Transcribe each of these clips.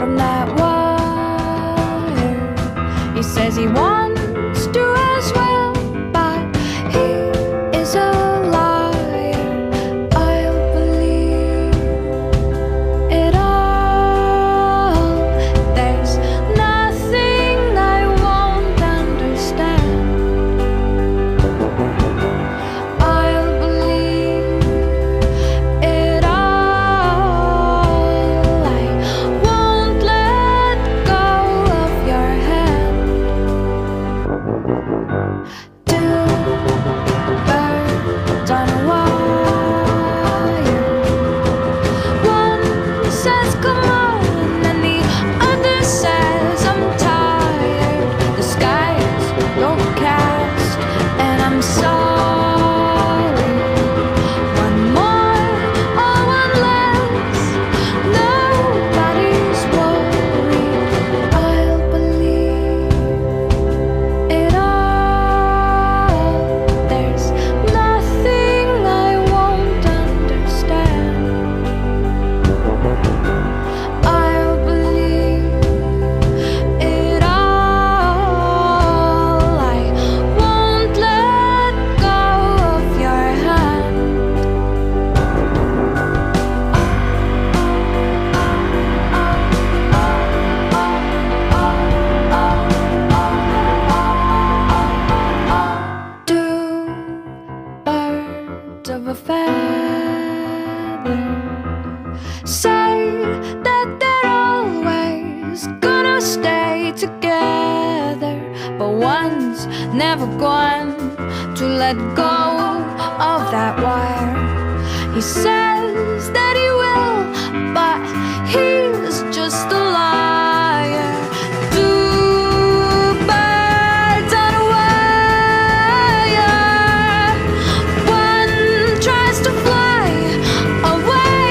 from that wire. He says he wants to as well, but he is a liar. I'll believe it all. There's nothing I won't understand. I'll believe it all. I won't let go of your hand. Two birds on a wire. One says come on, and the other says I'm tired. The sky's overcast, and I'm sorry. One more or one less, nobody's worried. I'll believe it all. There's nothing I won't understand. I'll believe it all. I won't let go of your hand. Two birds of a feather say that they're always gonna stay together, but one's never going to let go of that wire. He says that he will, but he's just a liar. Two birds on a wire. One tries to fly away,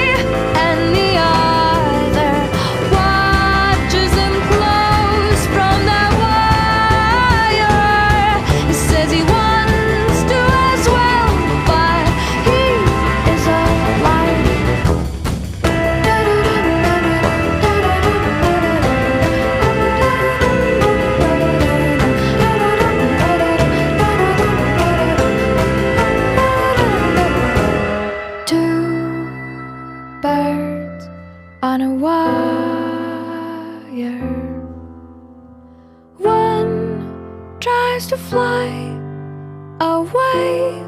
and the other watches him close from that wire. He says he wants to as well, but he is a liar. Two birds on a wire. One tries to fly away,